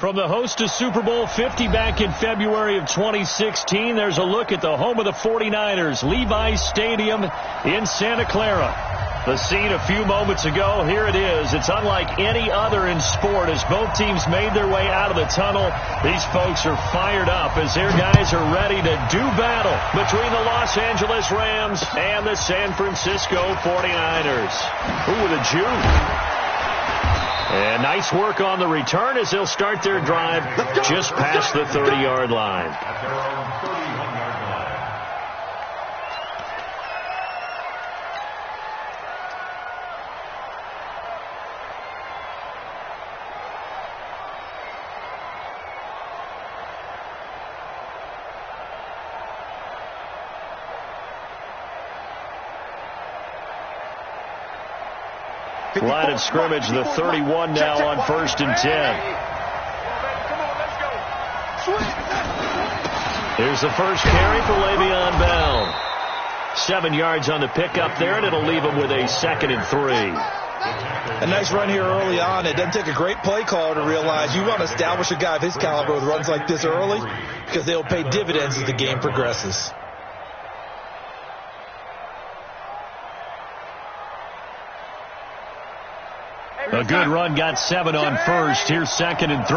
From the host to Super Bowl 50 back in February of 2016, there's a look at the home of the 49ers, Levi's Stadium in Santa Clara. The scene a few moments ago, here it is. It's unlike any other in sport as both teams made their way out of the tunnel. These folks are fired up as their guys are ready to do battle between the Los Angeles Rams and the San Francisco 49ers. Ooh, with a juke. And nice work on the return as they'll start their drive just past the 30-yard line. Line of scrimmage, the 31 now on 1st and 10. Here's the first carry for Le'Veon Bell. 7 yards on the pickup there, and it'll leave him with a 2nd and 3. A nice run here early on. It doesn't take a great play caller to realize you want to establish a guy of his caliber with runs like this early because they'll pay dividends as the game progresses. A good run, got 7 on 1st. Here's 2nd and 3.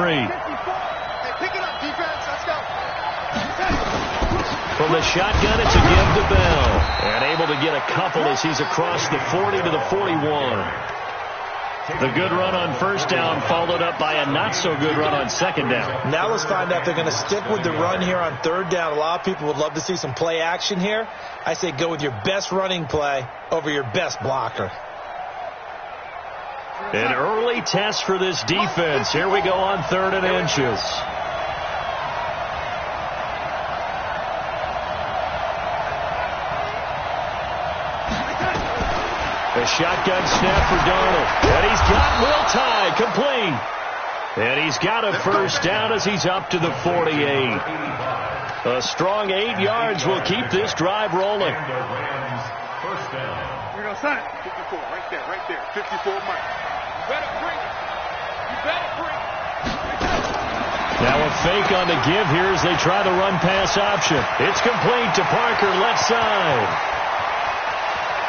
From the shotgun, it's a give to Bell. And able to get a couple as he's across the 40 to the 41. The good run on 1st down followed up by a not-so-good run on 2nd down. Now let's find out if they're going to stick with the run here on 3rd down. A lot of people would love to see some play action here. I say go with your best running play over your best blocker. An early test for this defense. Here we go on 3rd and inches. The shotgun snap for Darnold. And he's got Will Tye complete. And he's got a 1st down as he's up to the 48. A strong 8 yards will keep this drive rolling. First down. You're going to sign 54 right there. 54 Mike. Now a fake on the give here as they try the run-pass option. It's complete to Parker, left side.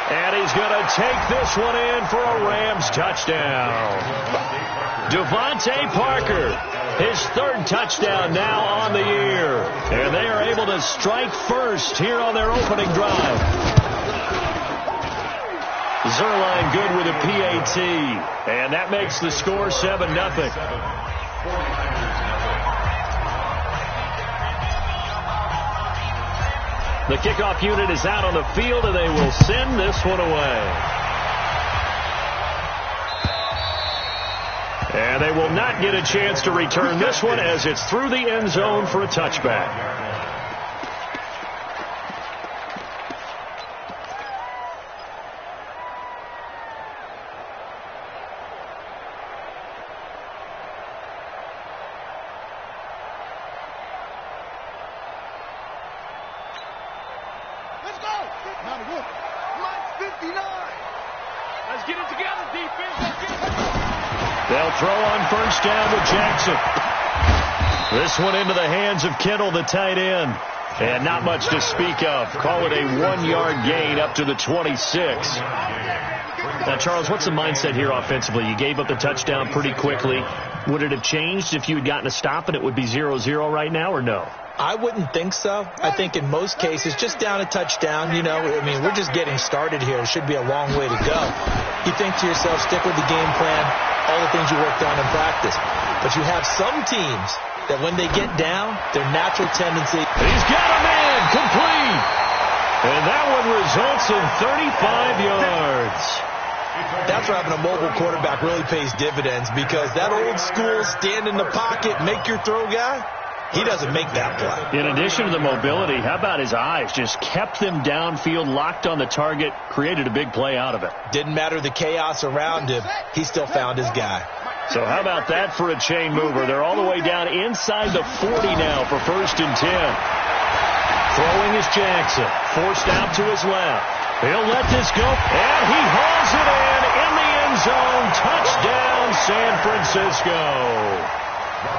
And he's going to take this one in for a Rams touchdown. Devontae Parker, his 3rd touchdown now on the year. And they are able to strike first here on their opening drive. Zerline good with a PAT, and that makes the score 7-0. The kickoff unit is out on the field, and they will send this one away. And they will not get a chance to return this one as it's through the end zone for a touchback. They'll throw on 1st down with Jackson. This one into the hands of Kittle, the tight end. And not much to speak of. Call it a 1-yard gain up to the 26. Now, Charles, what's the mindset here offensively? You gave up the touchdown pretty quickly. Would it have changed if you had gotten a stop and it would be 0-0 right now, or no? I wouldn't think so. I think in most cases, just down a touchdown, we're just getting started here. It should be a long way to go. You think to yourself, stick with the game plan, all the things you worked on in practice. But you have some teams that when they get down, their natural tendency. He's got a man complete. And that one results in 35 yards. That's where having a mobile quarterback really pays dividends, because that old school stand in the pocket, make your throw guy, he doesn't make that play. In addition to the mobility, how about his eyes? Just kept them downfield, locked on the target, created a big play out of it. Didn't matter the chaos around him. He still found his guy. So how about that for a chain mover? They're all the way down inside the 40 now for 1st and 10. Throwing is Jackson. Forced out to his left. He'll let this go, and he hauls it in the end zone. Touchdown, San Francisco.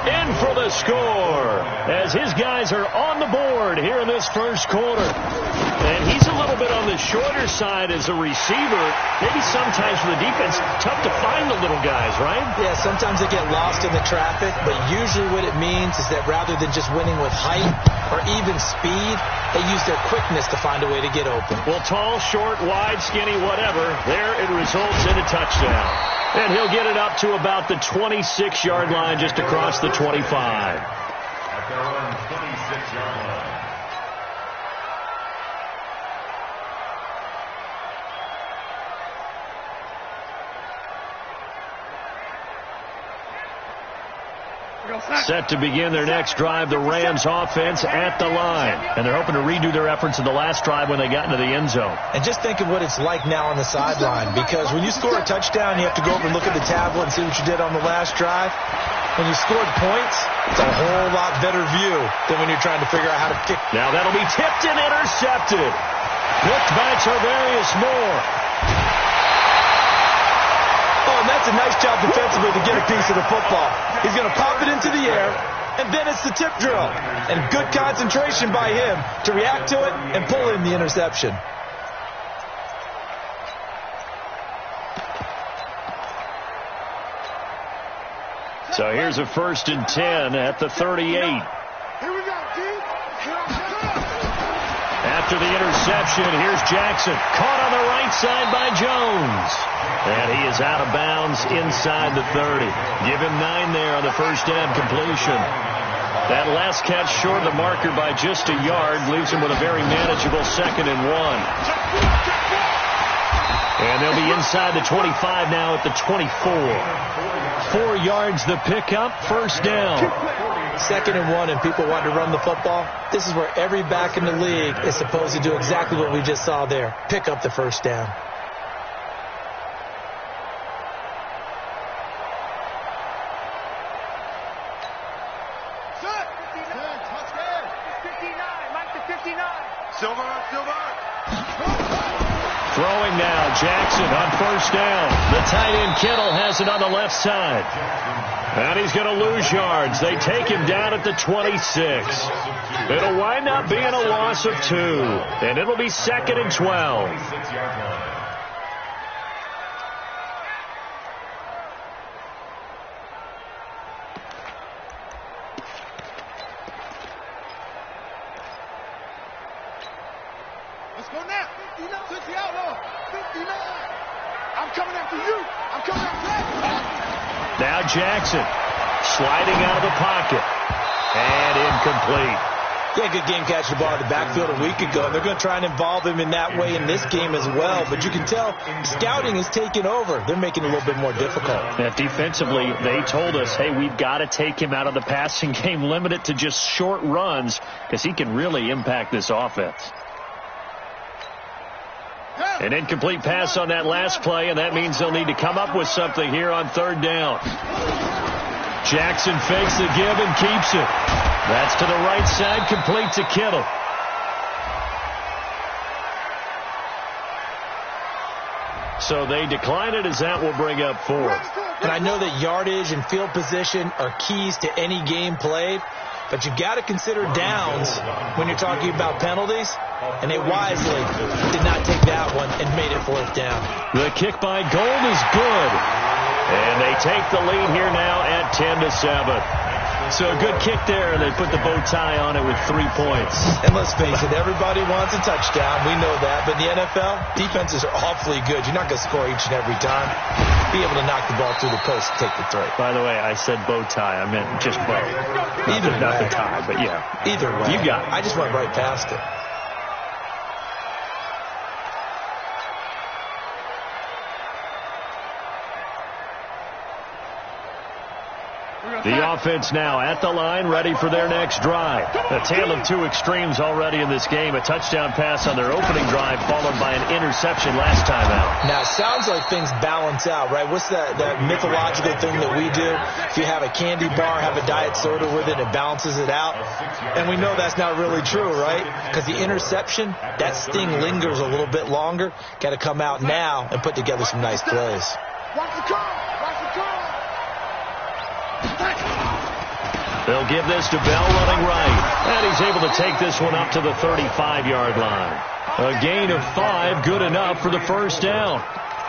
in for the score as his guys are on the board here in this first quarter. And he's a little bit on the shorter side as a receiver. Maybe sometimes for the defense, tough to find the little guys, right? Yeah, sometimes they get lost in the traffic, but usually what it means is that rather than just winning with height or even speed, they use their quickness to find a way to get open. Well, tall, short, wide, skinny, whatever, there it results in a touchdown. And he'll get it up to about the 26-yard line just across the 25. At their own 26-yard line. Set to begin their next drive, the Rams offense at the line. And they're hoping to redo their efforts in the last drive when they got into the end zone. And just think of what it's like now on the sideline, because when you score a touchdown, you have to go over and look at the tablet and see what you did on the last drive. When you scored points, it's a whole lot better view than when you're trying to figure out how to pick. Now that'll be tipped and intercepted. Picked by Tarvarius Moore. Oh, and that's a nice job defensively to get a piece of the football. He's going to pop it into the air, and then it's the tip drill. And good concentration by him to react to it and pull in the interception. So here's a 1st and 10 at the 38. Here we go, D. After the interception, here's Jackson. Caught on the right side by Jones. And he is out of bounds inside the 30. Give him 9 there on the first down completion. That last catch short of the marker by just a yard leaves him with a very manageable 2nd and 1. And they'll be inside the 25 now at the 24. 4 yards the pickup, first down. 2nd and 1, and people want to run the football. This is where every back in the league is supposed to do exactly what we just saw there. Pick up the first down. Throwing now, Jackson on first down. The tight end Kittle has it on the left side. And he's going to lose yards. They take him down at the 26. It'll wind up being a loss of 2. And it'll be 2nd and 12. Let's go now. 59, 60 outlaw. 59. I'm coming after you. I'm coming after that. Now Jackson sliding out of the pocket. And incomplete. Yeah, good game catching the ball in the backfield a week ago. They're going to try and involve him in that way in this game as well. But you can tell scouting is taking over. They're making it a little bit more difficult. Yeah, defensively, they told us, hey, we've got to take him out of the passing game, limit it to just short runs, because he can really impact this offense. An incomplete pass on that last play, and that means they'll need to come up with something here on 3rd down. Jackson fakes the give and keeps it. That's to the right side, complete to Kittle. So they decline it as that will bring up 4th. And I know that yardage and field position are keys to any game played, but you got to consider downs when you're talking about penalties, and they wisely did not take that one and made it 4th down. The kick by Gold is good, and they take the lead here now at 10-7. So a good kick there, and they put the bow tie on it with 3 points. And let's face it, everybody wants a touchdown. We know that. But in the NFL, defenses are awfully good. You're not going to score each and every time. Be able to knock the ball through the post and take the throw. By the way, I said bow tie. I meant just bow. Not the tie, but yeah. Either way. You got it. I just went right past it. The offense now at the line, ready for their next drive. A tale of 2 extremes already in this game. A touchdown pass on their opening drive, followed by an interception last time out. Now, it sounds like things balance out, right? What's that mythological thing that we do? If you have a candy bar, have a diet soda with it, it balances it out. And we know that's not really true, right? Because the interception, that sting lingers a little bit longer. Got to come out now and put together some nice plays. Watch the call. Watch the call. They'll give this to Bell running right. And he's able to take this one up to the 35-yard line. A gain of 5, good enough for the first down.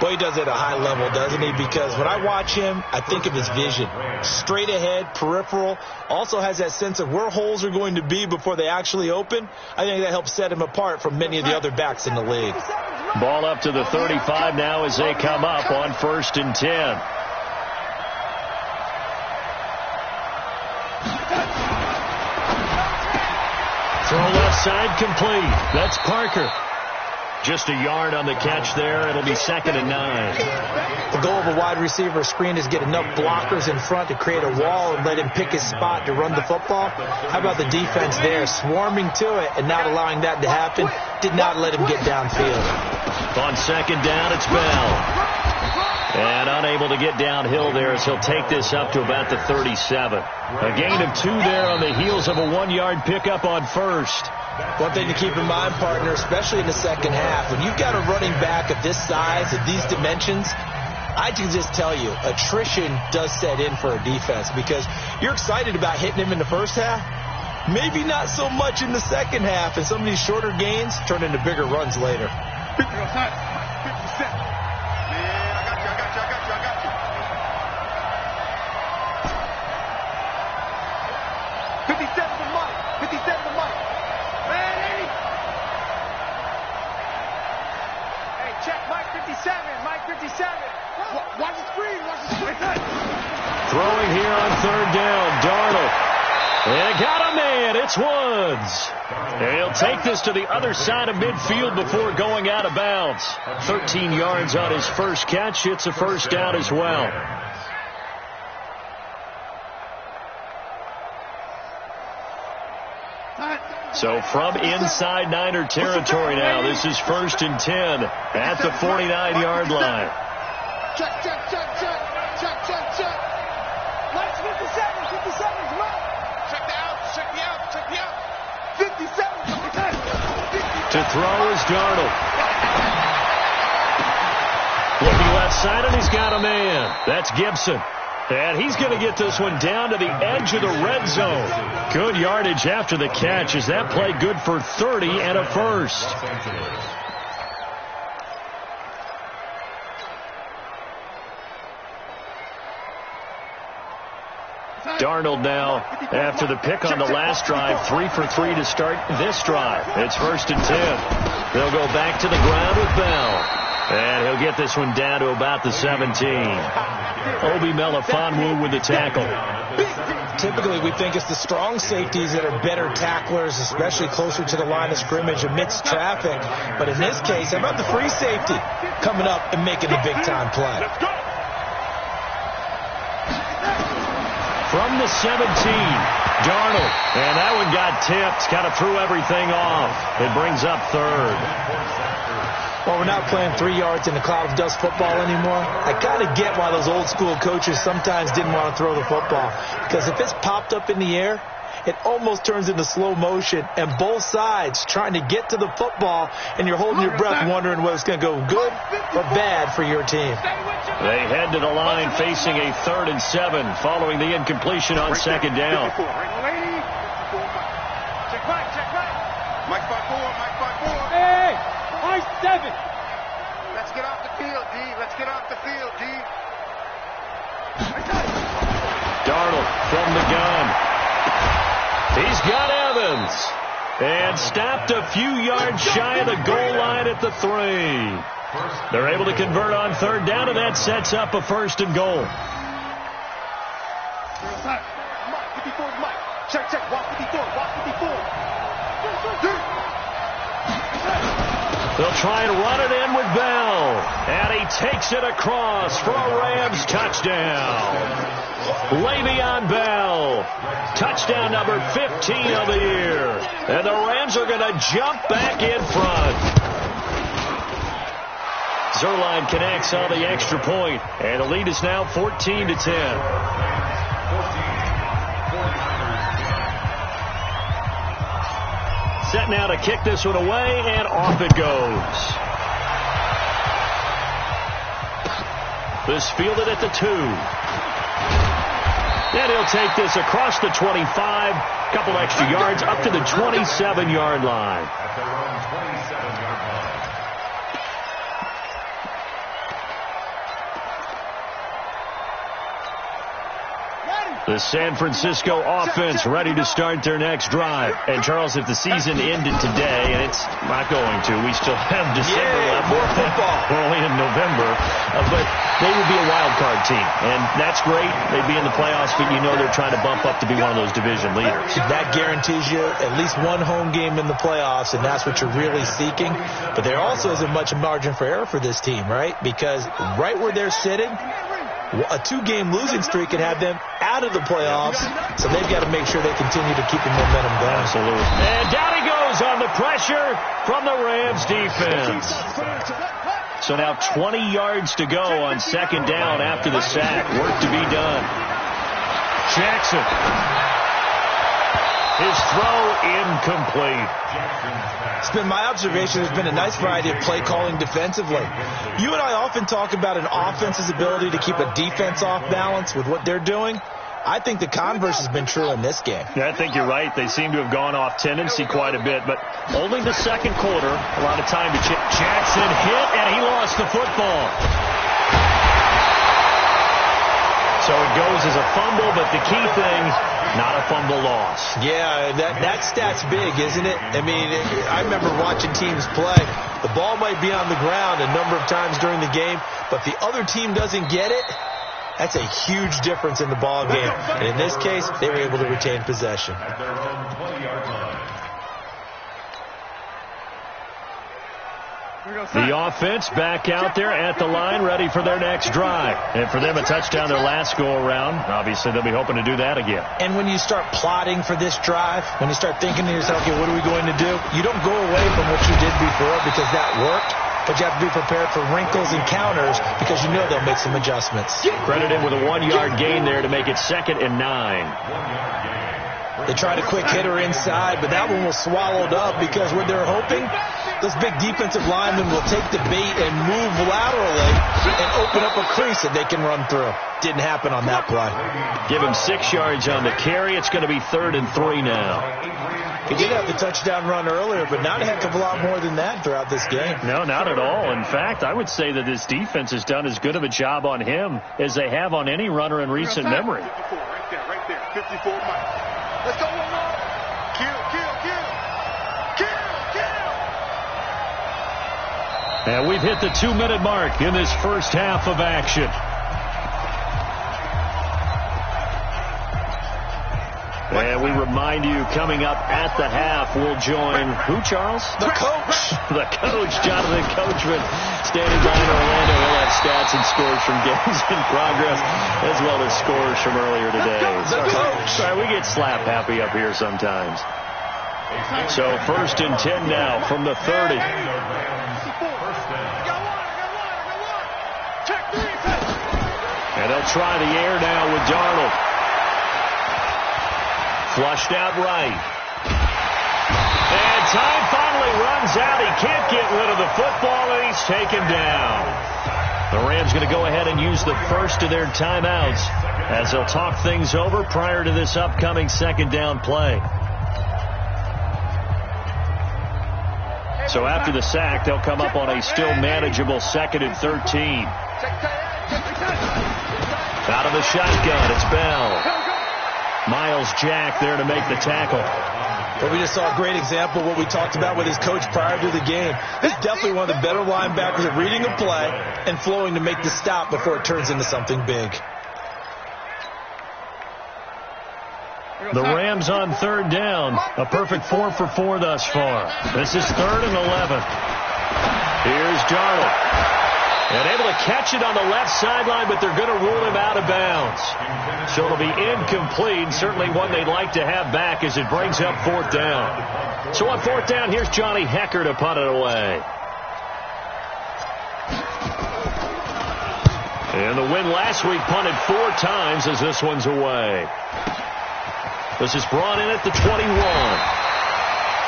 Boy, he does it at a high level, doesn't he? Because when I watch him, I think of his vision. Straight ahead, peripheral. Also has that sense of where holes are going to be before they actually open. I think that helps set him apart from many of the other backs in the league. Ball up to the 35 now as they come up on 1st and 10. Throw left side complete. That's Parker. Just a yard on the catch there. It'll be 2nd and 9. The goal of a wide receiver screen is get enough blockers in front to create a wall and let him pick his spot to run the football. How about the defense there, swarming to it and not allowing that to happen? Did not let him get downfield. On 2nd down, it's Bell. And unable to get downhill there as he'll take this up to about the 37. A gain of 2 there on the heels of a 1-yard pickup on 1st. One thing to keep in mind, partner, especially in the second half, when you've got a running back of this size, of these dimensions, I can just tell you, attrition does set in for a defense because you're excited about hitting him in the first half. Maybe not so much in the second half, and some of these shorter gains turn into bigger runs later. 57 to Mike. Ready? Hey, check Mike 57. Mike 57. Watch the screen. Watch the screen. Throwing here on 3rd down. Darnold. And got a man. It's Woods. And he'll take this to the other side of midfield before going out of bounds. 13 yards on his first catch. It's a first down as well. So from inside Niner territory now, this is 1st and 10 at the 49-yard line. Check, check, check, check, check, check, check. Mike's 57, 57, come on. Check the out, check the out, check the out. 57, 57. To throw is Darnold. Looking left side, and he's got a man. That's Gibson. And he's going to get this one down to the edge of the red zone. Good yardage after the catch. Is that play good for 30 and a first? Darnold now, after the pick on the last drive, 3 for 3 to start this drive. It's 1st and 10. They'll go back to the ground with Bell. And he'll get this one down to about the 17. Obi Melifonwu with the tackle. Typically, we think it's the strong safeties that are better tacklers, especially closer to the line of scrimmage amidst traffic. But in this case, how about the free safety coming up and making the big-time play? From the 17, Darnold. And that one got tipped. Kind of threw everything off. It brings up 3rd. Well, we're not playing 3 yards in a cloud of dust football anymore. I kind of get why those old school coaches sometimes didn't want to throw the football. Because if it's popped up in the air, it almost turns into slow motion. And both sides trying to get to the football, and you're holding your breath wondering whether it's going to go good or bad for your team. They head to the line facing a 3rd and 7 following the incompletion on 2nd down. Check right, check right. Mike 5-4, Mike 5-4. Hey! Mike 7. Let's get off the field, D. Let's get off the field, D. Darnold from the gun. He's got Evans. And stopped a few yards shy of the goal line at the 3. They're able to convert on 3rd down, and that sets up a 1st and goal. Mike, 54 is Mike. Check, check. Walk 54, walk 54. They'll try and run it in with Bell. And he takes it across for a Rams touchdown. Le'Veon Bell. Touchdown number 15 of the year. And the Rams are going to jump back in front. Zerline connects on the extra point. And the lead is now 14 to 10. Set now to kick this one away, and off it goes. This fielded at the 2. And he'll take this across the 25, a couple extra yards, up to the 27-yard line. The San Francisco offense ready to start their next drive. And, Charles, if the season ended today, and it's not going to, we still have December left. More football. We're only in November. But they would be a wild card team. And that's great. They'd be in the playoffs, but you know they're trying to bump up to be one of those division leaders. That guarantees you at least one home game in the playoffs, and that's what you're really seeking. But there also isn't much margin for error for this team, right? Because right where they're sitting, a 2-game losing streak could have them out of the playoffs, so they've got to make sure they continue to keep the momentum going. Absolutely. And down he goes on the pressure from the Rams defense. So now 20 yards to go on second down after the sack. Work to be done. Jackson. His throw incomplete. It's been my observation there's been a nice variety of play calling defensively. You and I often talk about an offense's ability to keep a defense off balance with what they're doing. I think the converse has been true in this game. Yeah, I think you're right. They seem to have gone off tendency quite a bit, but only the second quarter. A lot of time to check. Jackson hit, and he lost the football. So it goes as a fumble, but the key thing, not a fumble loss. Yeah, that stat's big, isn't it? I mean, I remember watching teams play. The ball might be on the ground a number of times during the game, but the other team doesn't get it. That's a huge difference in the ball game. And in this case, they were able to retain possession. The offense back out there at the line, ready for their next drive. And for them, a touchdown their last go-around. Obviously, they'll be hoping to do that again. And when you start plotting for this drive, when you start thinking to yourself, okay, what are we going to do? You don't go away from what you did before because that worked. But you have to be prepared for wrinkles and counters because you know they'll make some adjustments. Credited with a 1-yard gain there to make it 2nd and 9. They tried a quick hitter inside, but that one was swallowed up because what they're hoping, those big defensive linemen will take the bait and move laterally and open up a crease that they can run through. Didn't happen on that play. Give him 6 yards on the carry. It's going to be 3rd and 3 now. He did have the touchdown run earlier, but not a heck of a lot more than that throughout this game. No, not at all. In fact, I would say that this defense has done as good of a job on him as they have on any runner in recent memory. 54, right there. 54 miles. Let's go, one more. Kill. And we've hit the 2-minute mark in this first half of action. And we remind you, coming up at the half, we'll join who, Charles? The coach. The coach, Jonathan Coachman, standing by in Orlando. He'll have stats and scores from games in progress, as well as scores from earlier today. The coach. Sorry, we get slap happy up here sometimes. So 1st and 10 now from the 30. And they'll try the air now with Darnold. Flushed out right. And time finally runs out. He can't get rid of the football, and he's taken down. The Rams going to go ahead and use the first of their timeouts as they'll talk things over prior to this upcoming 2nd down play. So after the sack, they'll come up on a still manageable 2nd and 13. Out of the shotgun, it's Bell. Miles Jack there to make the tackle. But we just saw a great example of what we talked about with his coach prior to the game. This is definitely one of the better linebackers at reading a play and flowing to make the stop before it turns into something big. The Rams on 3rd down. A perfect 4 for 4 thus far. This is 3rd and 11. Here's Darnold. And able to catch it on the left sideline, but they're going to rule him out of bounds. So it'll be incomplete, certainly one they'd like to have back as it brings up 4th down. So on 4th down, here's Johnny Hecker to punt it away. And the win last week punted 4 times as this one's away. This is brought in at the 21.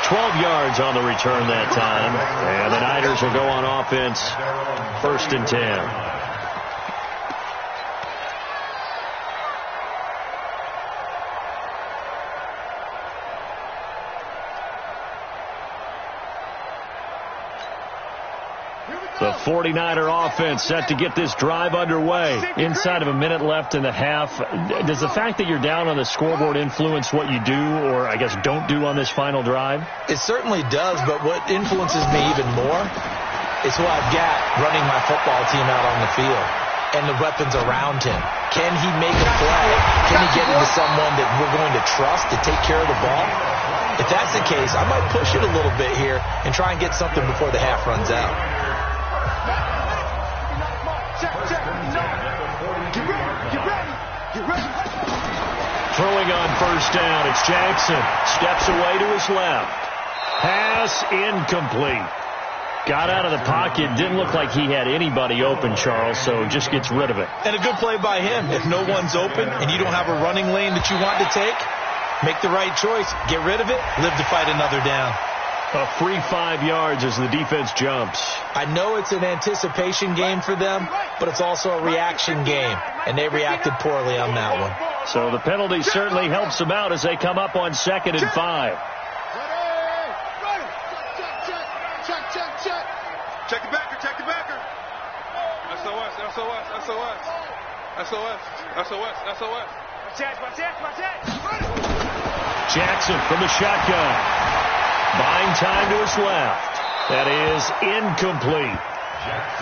12 yards on the return that time. And the Niners will go on offense 1st and 10. The 49er offense set to get this drive underway. Inside of a minute left in the half. Does the fact that you're down on the scoreboard influence what you do, or I guess don't do on this final drive? It certainly does, but what influences me even more is who I've got running my football team out on the field and the weapons around him. Can he make a play? Can he get into someone that we're going to trust to take care of the ball? If that's the case, I might push it a little bit here and try and get something before the half runs out. Throwing on first down, it's Jackson. Steps away to his left. Pass incomplete. Got out of the pocket. Didn't look like he had anybody open, Charles, so just gets rid of it. And a good play by him. If no one's open and you don't have a running lane that you want to take, make the right choice. Get rid of it. Live to fight another down. A free 5 yards as the defense jumps. I know it's an anticipation game for them, but it's also a reaction game, and they reacted poorly on that one. So the penalty certainly helps them out as they come up on 2nd and 5. Check the backer, check the backer. SOS, SOS, SOS. SOS, SOS, SOS. Jackson from the shotgun. Buying time to his left. That is incomplete.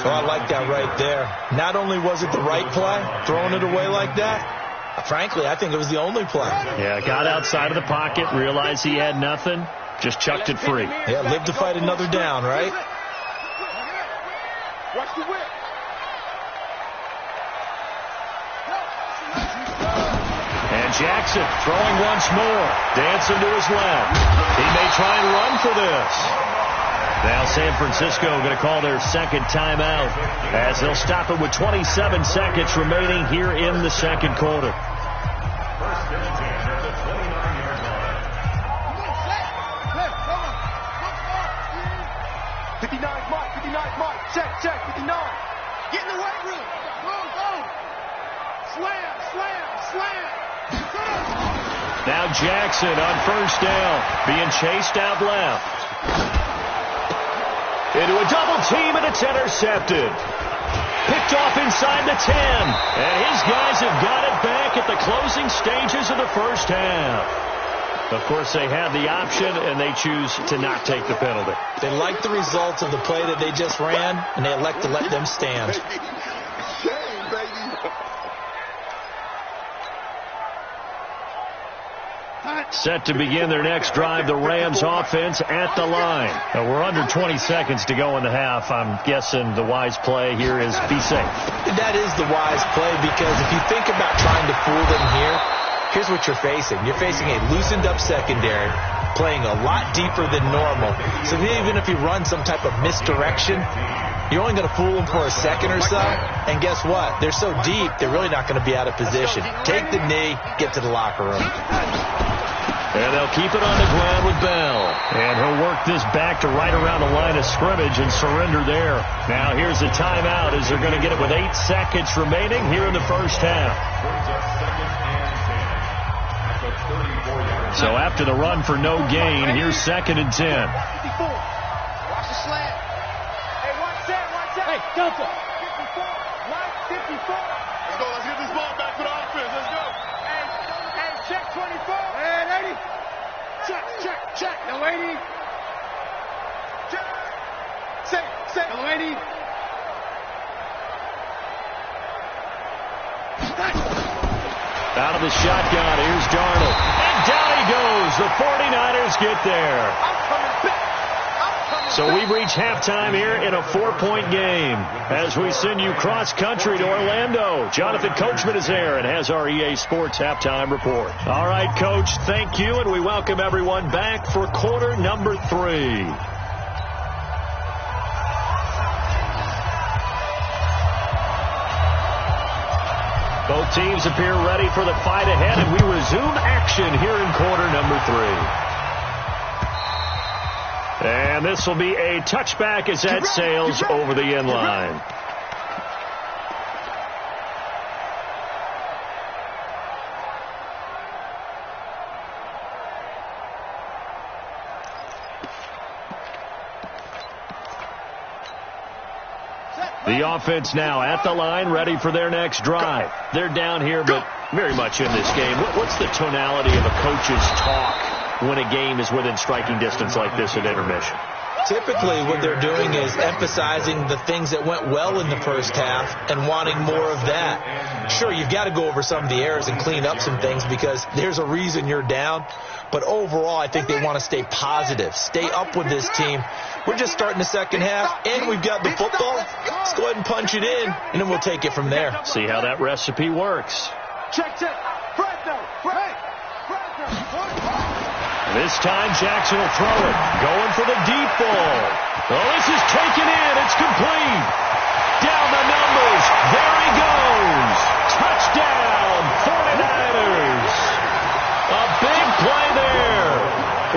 So I like that right there. Not only was it the right play, throwing it away like that, frankly, I think it was the only play. Yeah, got outside of the pocket, realized he had nothing, just chucked it free. Yeah, live to fight another down, right? Watch the whip. And Jackson throwing once more. Dancing to his left. He may try and run for this. Now San Francisco going to call their second timeout as they'll stop it with 27 seconds remaining here in the second quarter. Check, 59. Get in the weight room. Go. Slam. Now Jackson on first down, being chased out left. Into a double team, and it's intercepted. Picked off inside the 10. And his guys have got it back at the closing stages of the first half. Of course, they had the option, and they choose to not take the penalty. They like the results of the play that they just ran, and they elect to let them stand. Shame, baby. Set to begin their next drive, the Rams offense at the line. Now, we're under 20 seconds to go in the half. I'm guessing the wise play here is be safe. That is the wise play, because if you think about trying to fool them here, here's what you're facing. You're facing a loosened up secondary, playing a lot deeper than normal. So even if you run some type of misdirection, you're only going to fool them for a second or so. And guess what? They're so deep, they're really not going to be out of position. Take the knee, get to the locker room. And they'll keep it on the ground with Bell. And he'll work this back to right around the line of scrimmage and surrender there. Now here's a timeout as they're going to get it with 8 seconds remaining here in the first half. So after the run for no gain, here's 2nd and 10. 54. Watch the slant. Hey, watch that. Hey, Delta. 54. 54. Let's go. Let's get this ball back for the offense. Let's go. Hey, check 24. Hey, 80. Check. No 80. Check. Say. No 80. Out of the shotgun, here's Darnold. And down he goes. The 49ers get there. I'm coming back. So we reach halftime here in a 4-point game as we send you cross-country to Orlando. Jonathan Coachman is there and has our EA Sports halftime report. All right, Coach, thank you, and we welcome everyone back for quarter number 3. Both teams appear ready for the fight ahead, and we resume action here in quarter number 3. And this will be a touchback as that sails over the end line. The offense now at the line, ready for their next drive. They're down here, but very much in this game. What's the tonality of a coach's talk when a game is within striking distance like this at intermission? Typically, what they're doing is emphasizing the things that went well in the first half and wanting more of that. Sure, you've got to go over some of the errors and clean up some things because there's a reason you're down. But overall, I think they want to stay positive, stay up with this team. We're just starting the second half, and we've got the football. Let's go ahead and punch it in, and then we'll take it from there. See how that recipe works. Check. This time, Jackson will throw it. Going for the deep ball. Oh, this is taken in. It's complete. Down the numbers. There he goes. Touchdown, 49ers. A big play there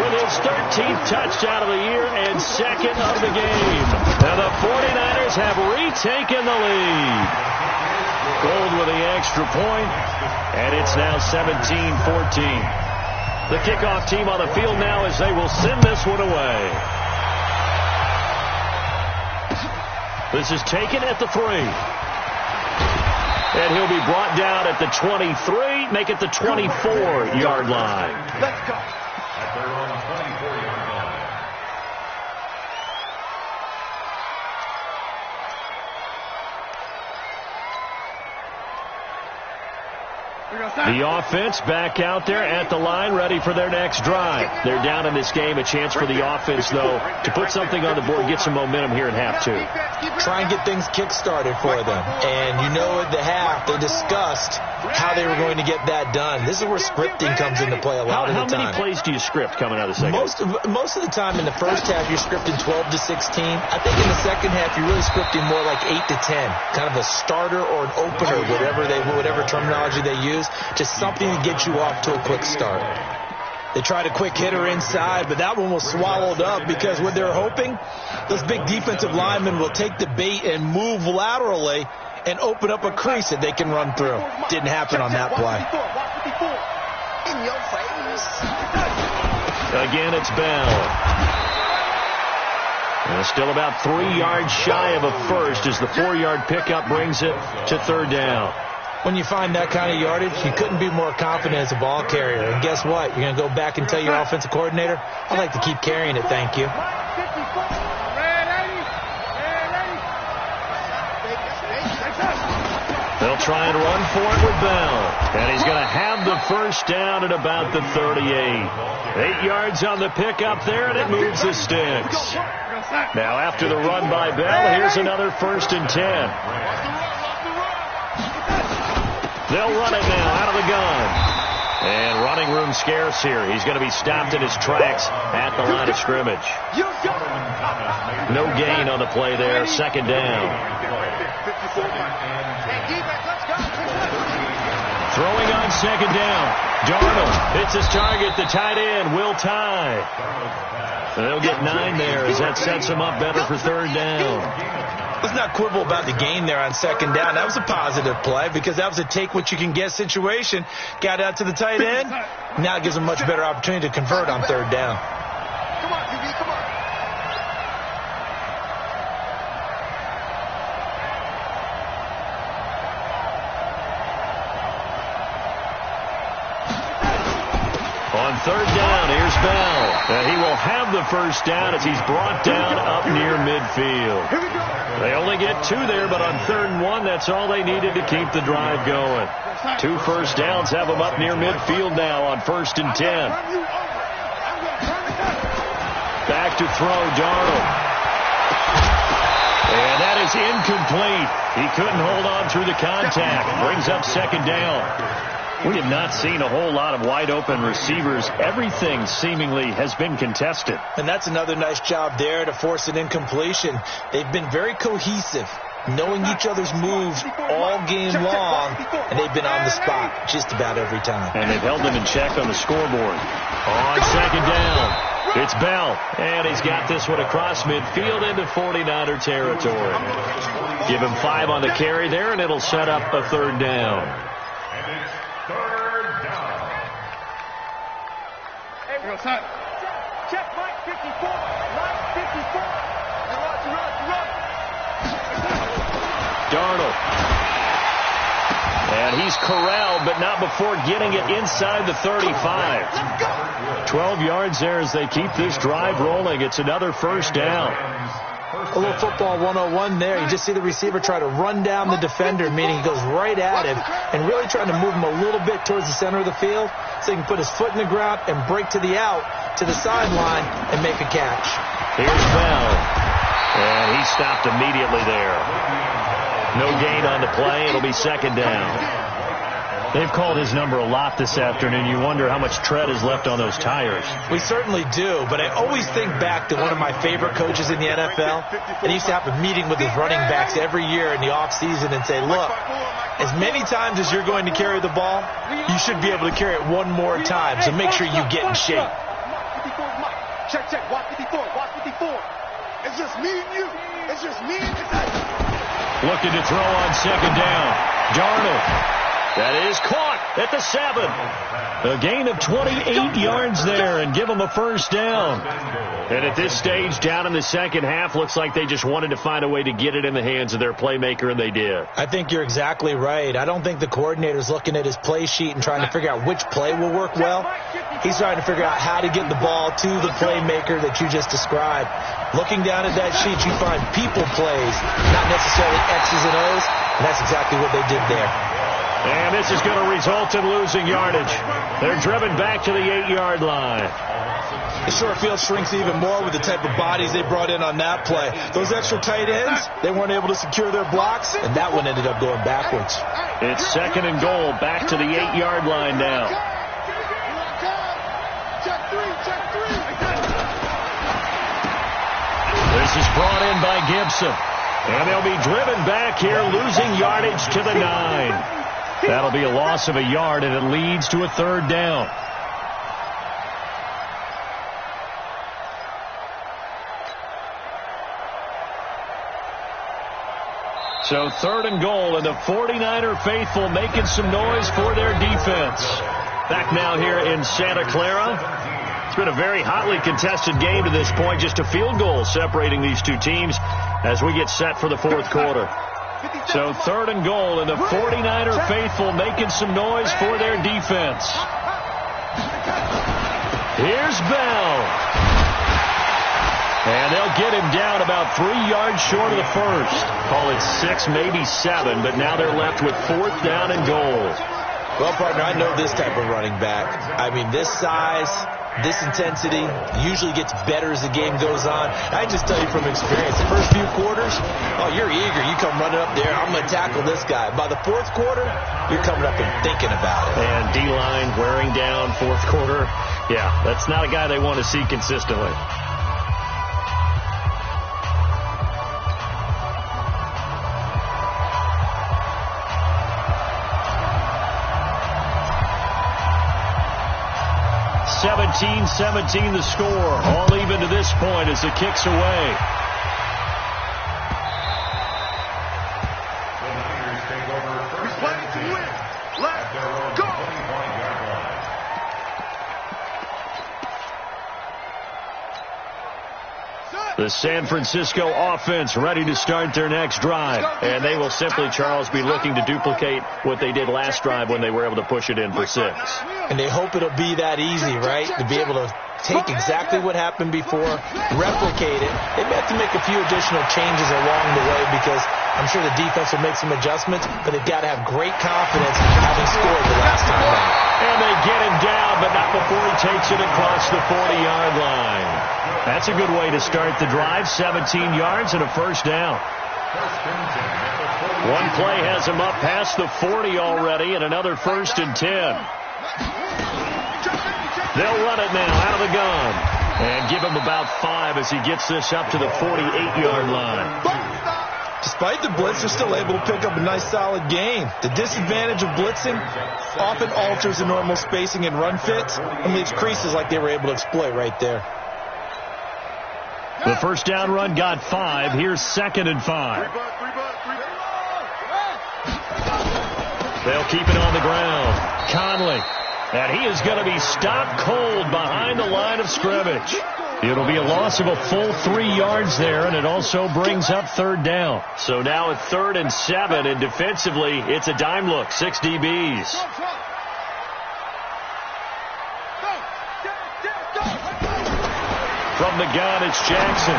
with his 13th touchdown of the year and second of the game. And the 49ers have retaken the lead. Gold with the extra point, and it's now 17-14. The kickoff team on the field now as they will send this one away. This is taken at the 3. And he'll be brought down at the 23, make it the 24-yard line. Let's go. At their own 24-yard line. The offense back out there at the line, ready for their next drive. They're down in this game. A chance for the offense, though, to put something on the board, get some momentum here in half 2. Try and get things kick-started for them. And you know at the half, they discussed how they were going to get that done. This is where scripting comes into play a lot of the time. How many plays do you script coming out of the second? Most of the time in the first half, you're scripting 12 to 16. I think in the second half, you're really scripting more like 8 to 10. Kind of a starter or an opener, whatever terminology they use. Just something to get you off to a quick start. They tried a quick hitter inside, but that one was swallowed up because what they're hoping, those big defensive linemen will take the bait and move laterally and open up a crease that they can run through. Didn't happen on that play. In your face. Again, it's Bell. And still about 3 yards shy of a first as the 4-yard pickup brings it to third down. When you find that kind of yardage, you couldn't be more confident as a ball carrier. And guess what? You're going to go back and tell your offensive coordinator, I'd like to keep carrying it, thank you. They'll try and run for it with Bell. And he's going to have the first down at about the 38. 8 yards on the pickup there, and it moves the sticks. Now after the run by Bell, here's another 1st and 10. They'll run it now out of the gun. And running room scarce here. He's going to be stopped in his tracks at the line of scrimmage. No gain on the play there. Second down. Throwing on second down. Darnold hits his target. The tight end will tie. They'll get 9 there as that sets him up better for third down. Let's not quibble about the gain there on second down. That was a positive play because that was a take-what-you-can-get situation. Got out to the tight end. Now it gives them a much better opportunity to convert on third down. Come on, QB, come on. On third down, here's Bell. He will have the first down as he's brought down up near midfield. Here we go. They only get 2 there, but on 3rd and 1, that's all they needed to keep the drive going. 2 first downs have them up near midfield now on 1st and 10. Back to throw, Darnold. And that is incomplete. He couldn't hold on through the contact. Brings up second down. We have not seen a whole lot of wide-open receivers. Everything seemingly has been contested. And that's another nice job there to force an incompletion. They've been very cohesive, knowing each other's moves all game long, and they've been on the spot just about every time. And they've held them in check on the scoreboard. On second down, it's Bell, and he's got this one across midfield into 49er territory. Give him 5 on the carry there, and it'll set up a third down. Check Mike 54. Mike 54. Run. Darnold. And he's corralled, but not before getting it inside the 35. 12 yards there as they keep this drive rolling. It's another first down. A little football 101 there. You just see the receiver try to run down the defender, meaning he goes right at him and really trying to move him a little bit towards the center of the field so he can put his foot in the ground and break to the out, to the sideline, and make a catch. Here's Bell. And he stopped immediately there. No gain on the play. It'll be second down. They've called his number a lot this afternoon. You wonder how much tread is left on those tires. We certainly do, but I always think back to one of my favorite coaches in the NFL. And he used to have a meeting with his running backs every year in the offseason and say, look, as many times as you're going to carry the ball, you should be able to carry it one more time, so make sure you get in shape. Check, check, watch 54, watch 54. It's just me and you. It's just me and you. Looking to throw on second down. Darnold. That is caught at the 7. A gain of 28 yards there and give them a first down. And at this stage, down in the second half, looks like they just wanted to find a way to get it in the hands of their playmaker, and they did. I think you're exactly right. I don't think the coordinator's looking at his play sheet and trying to figure out which play will work well. He's trying to figure out how to get the ball to the playmaker that you just described. Looking down at that sheet, you find people plays, not necessarily X's and O's, and that's exactly what they did there. And this is going to result in losing yardage. They're driven back to the 8-yard line. The short field shrinks even more with the type of bodies they brought in on that play. Those extra tight ends, they weren't able to secure their blocks, and that one ended up going backwards. It's second and goal, back to the 8-yard line now. This is brought in by Gibson. And they'll be driven back here, losing yardage to the 9. That'll be a loss of a yard, and it leads to a third down. So third and goal, and the 49er faithful making some noise for their defense. Back now here in Santa Clara. It's been a very hotly contested game to this point. Just a field goal separating these two teams as we get set for the fourth quarter. So third and goal, and the 49er faithful making some noise for their defense. Here's Bell. And they'll get him down about 3 yards short of the first. Call it 6, maybe 7, but now they're left with fourth down and goal. Well, partner, I know this type of running back. I mean, this size, this intensity usually gets better as the game goes on. I just tell you from experience, the first few quarters, oh, you're eager. You come running up there, I'm going to tackle this guy. By the fourth quarter, you're coming up and thinking about it. And D-line wearing down fourth quarter. Yeah, that's not a guy they want to see consistently. (17-17) the score. All even to this point as the kick's away. He's playing to win. Let's go. The San Francisco offense ready to start their next drive. And they will simply, Charles, be looking to duplicate what they did last drive when they were able to push it in for 6. And they hope it'll be that easy, right? To be able to take exactly what happened before, replicate it. They may have to make a few additional changes along the way because I'm sure the defense will make some adjustments, but they've got to have great confidence having scored the last time out. And they get him down, but not before he takes it across the 40-yard line. That's a good way to start the drive. 17 yards and a first down. One play has him up past the 40 already, and another first and 10. They'll run it now out of the gun and give him about 5 as he gets this up to the 48-yard line. Despite the blitz, they're still able to pick up a nice solid gain. The disadvantage of blitzing often alters the normal spacing and run fits and leaves creases like they were able to exploit right there. The first down run got 5. Here's second and 5. They'll keep it on the ground. Conley. And he is going to be stopped cold behind the line of scrimmage. It'll be a loss of a full 3 yards there, and it also brings up third down. So now at 3rd and 7, and defensively, it's a dime look, 6 DBs. From the gun, it's Jackson.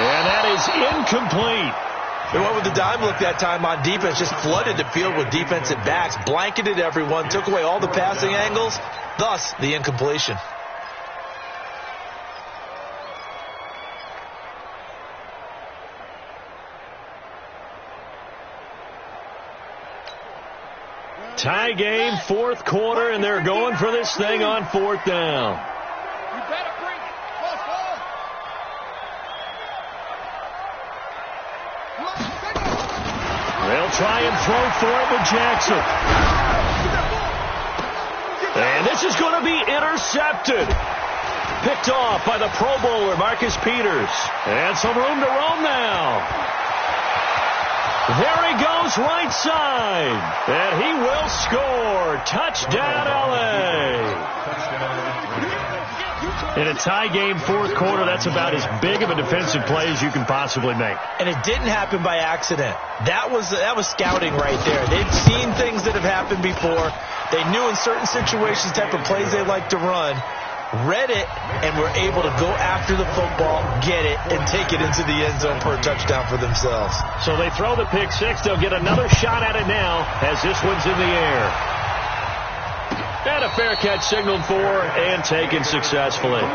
And that is incomplete. They went with the dime look that time on defense, just flooded the field with defensive backs, blanketed everyone, took away all the passing angles, thus the incompletion. Tie game, 4th quarter, and they're going for this thing on 4th down. You better bring it. Close ball. They'll try and throw for it with Jackson. And this is going to be intercepted. Picked off by the Pro Bowler, Marcus Peters. And some room to roam now. There he goes right side. And he will score. Touchdown, L.A. In a tie game, 4th quarter, that's about as big of a defensive play as you can possibly make. And it didn't happen by accident. That was scouting right there. They've seen things that have happened before. They knew in certain situations type of plays they like to run. Read it, and were able to go after the football, get it, and take it into the end zone for a touchdown for themselves. So they throw the pick six. They'll get another shot at it now as this one's in the air. And a fair catch signaled for and taken successfully. The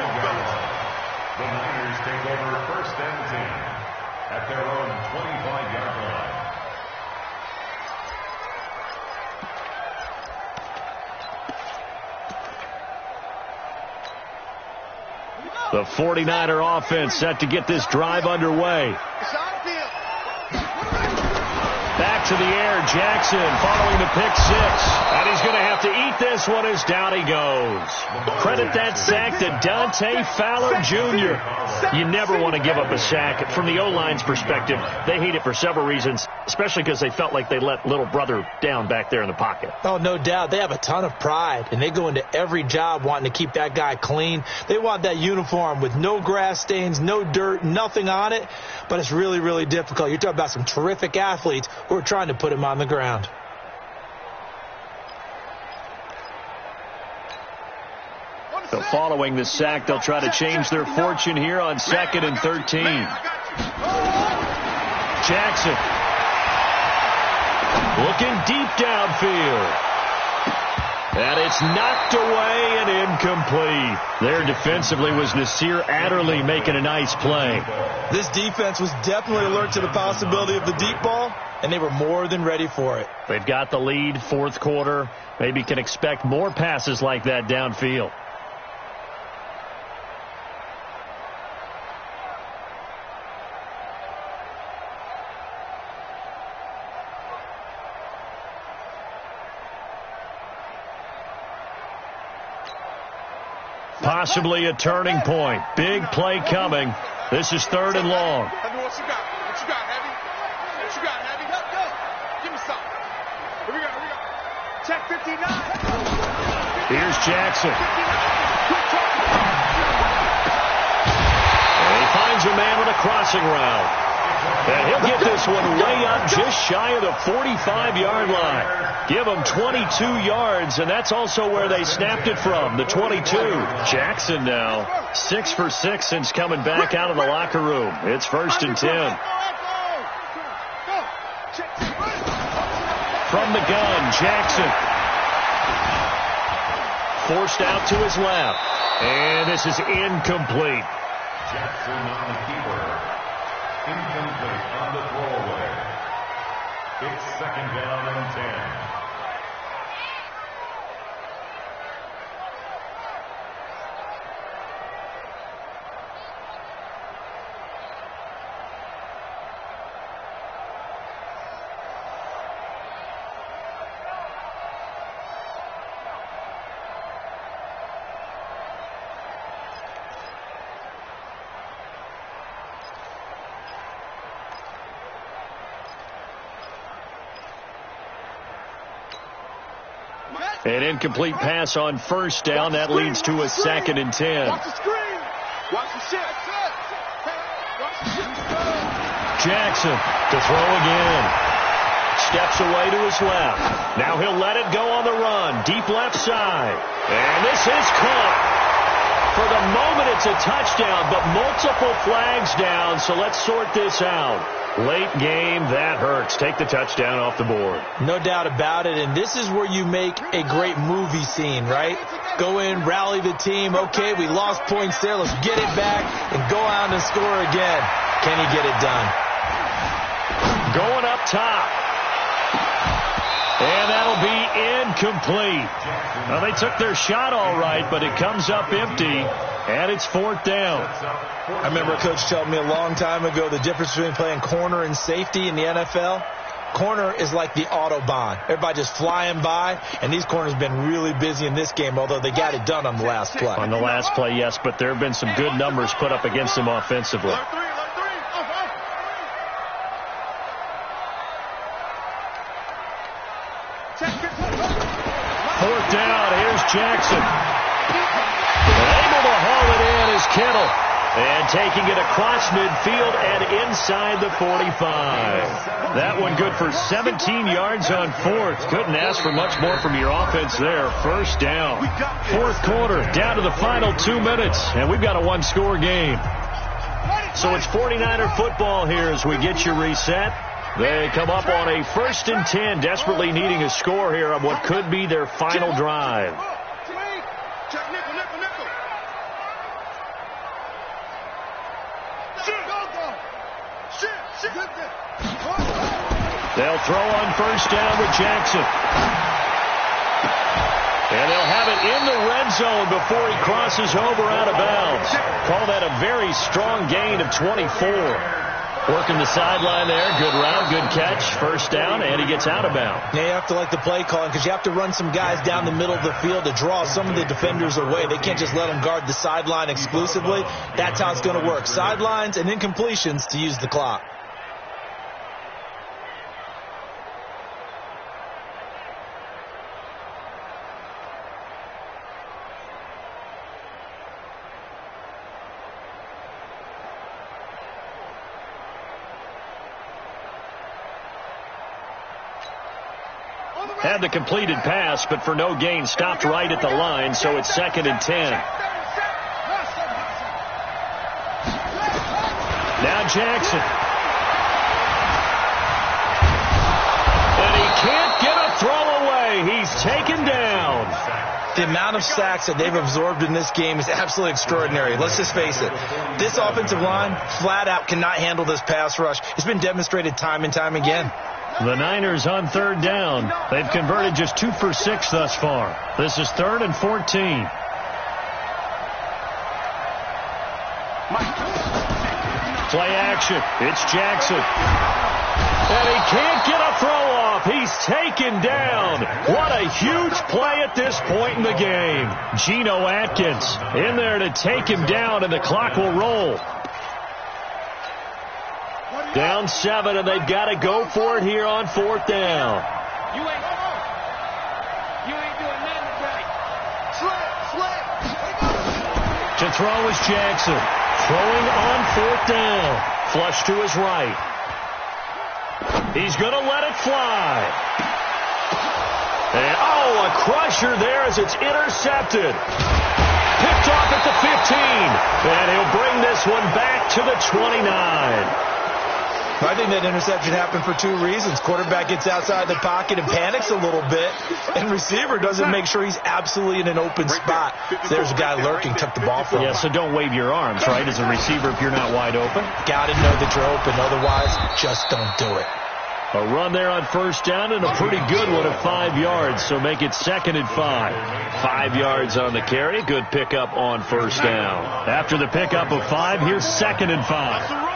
Niners take over 1st and 10 at their own 25-yard line. The 49er offense set to get this drive underway. Back to the air, Jackson following the pick six. And he's going to have to eat this one as down he goes. Credit that sack to Dante Fowler Jr. You never want to give up a sack. From the O-line's perspective, they hate it for several reasons, especially because they felt like they let little brother down back there in the pocket. Oh, no doubt. They have a ton of pride, and they go into every job wanting to keep that guy clean. They want that uniform with no grass stains, no dirt, nothing on it, but it's really, really difficult. You're talking about some terrific athletes who are trying to put him on the ground. So following the sack, they'll try to change their fortune here on 2nd and 13. Jackson looking deep downfield. And it's knocked away and incomplete. There defensively was Nasir Adderley making a nice play. This defense was definitely alert to the possibility of the deep ball, and they were more than ready for it. They've got the lead, 4th quarter. Maybe can expect more passes like that downfield. Possibly a turning point. Big play coming. This is 3rd and long. Heavy, what you got? What you got, Heavy? What you got, Heavy? Go. Give me something. Here we go. Check 59. Here's Jackson. And he finds a man with a crossing route. And he'll get this one way up just shy of the 45-yard line. Give them 22 yards, and that's also where they snapped it from, the 22. Jackson now 6 for 6 since coming back out of the locker room. It's 1st and 10. From the gun, Jackson. Forced out to his left. And this is incomplete. Jackson on the keeper. Incomplete on the throwaway. It's 2nd down and 10. An incomplete pass on 1st down. That leads to a 2nd and 10. Watch the screen. Watch the shit. Watch the shit. Jackson to throw again. Steps away to his left. Now he'll let it go on the run. Deep left side. And this is caught. For the moment, it's a touchdown, but multiple flags down, so let's sort this out. Late game, that hurts. Take the touchdown off the board. No doubt about it, and this is where you make a great movie scene, right? Go in, rally the team. Okay, we lost points there. Let's get it back and go out and score again. Can he get it done? Going up top. And that'll be incomplete. Well, they took their shot all right, but it comes up empty, and it's 4th down. I remember a coach telling me a long time ago the difference between playing corner and safety in the NFL. Corner is like the Autobahn. Everybody just flying by, and these corners have been really busy in this game, although they got it done on the last play. On the last play, yes, but there have been some good numbers put up against them offensively. 4th down, here's Jackson. Able to haul it in is Kittle. And taking it across midfield and inside the 45. That one good for 17 yards on 4th. Couldn't ask for much more from your offense there. 1st down. 4th quarter, down to the final 2 minutes. And we've got a one-score game. So it's 49er football here as we get you reset. They come up on a 1st and 10, desperately needing a score here on what could be their final drive. They'll throw on 1st down with Jackson. And they'll have it in the red zone before he crosses over out of bounds. Call that a very strong gain of 24. Working the sideline there. Good route, good catch. 1st down, and he gets out of bounds. Yeah, you have to like the play calling because you have to run some guys down the middle of the field to draw some of the defenders away. They can't just let them guard the sideline exclusively. That's how it's going to work. Sidelines and incompletions to use the clock. Had the completed pass, but for no gain, stopped right at the line, so it's 2nd and 10. Now Jackson. And he can't get a throw away. He's taken down. The amount of sacks that they've absorbed in this game is absolutely extraordinary. Let's just face it. This offensive line flat out cannot handle this pass rush. It's been demonstrated time and time again. The Niners on 3rd down. They've converted just 2 for 6 thus far. This is 3rd and 14. Play action. It's Jackson. And he can't get a throw off. He's taken down. What a huge play at this point in the game. Geno Atkins in there to take him down, and the clock will roll. Down 7, and they've got to go for it here on 4th down. You ain't doing nothing today. To throw is Jackson. Throwing on 4th down. Flush to his right. He's going to let it fly. And, a crusher there as it's intercepted. Picked off at the 15. And he'll bring this one back to the 29. I think that interception happened for 2 reasons. Quarterback gets outside the pocket and panics a little bit, and receiver doesn't make sure he's absolutely in an open spot. So there's a guy lurking, took the ball from him. Yeah, so don't wave your arms, right, as a receiver if you're not wide open. Got to know that you're open. Otherwise, just don't do it. A run there on 1st down and a pretty good one of 5 yards, so make it 2nd and 5. 5 yards on the carry. Good pickup on 1st down. After the pickup of 5, here's 2nd and 5.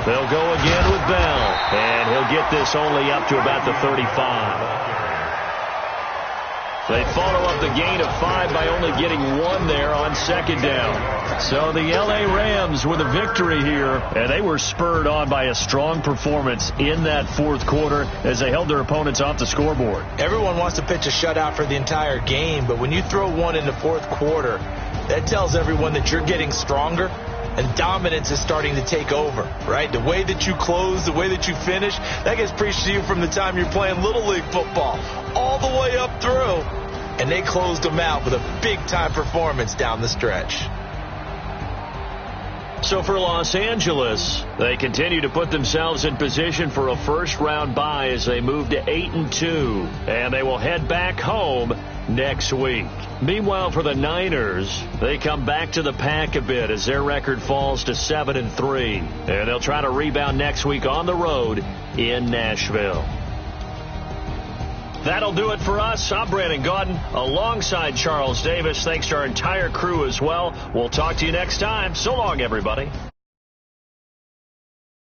They'll go again with Bell, and he'll get this only up to about the 35. They follow up the gain of 5 by only getting 1 there on second down. So the L.A. Rams with a victory here, and they were spurred on by a strong performance in that fourth quarter as they held their opponents off the scoreboard. Everyone wants to pitch a shutout for the entire game, but when you throw one in the fourth quarter, that tells everyone that you're getting stronger and dominance is starting to take over, right? The way that you close, the way that you finish, that gets preached to you from the time you're playing Little League football all the way up through. And they closed them out with a big-time performance down the stretch. So for Los Angeles, they continue to put themselves in position for a first-round bye as they move to 8-2, and they will head back home next week. Meanwhile, for the Niners, they come back to the pack a bit as their record falls to 7-3, and they'll try to rebound next week on the road in Nashville. That'll do it for us. I'm Brandon Gaudin alongside Charles Davis. Thanks to our entire crew as well. We'll talk to you next time. So long, everybody.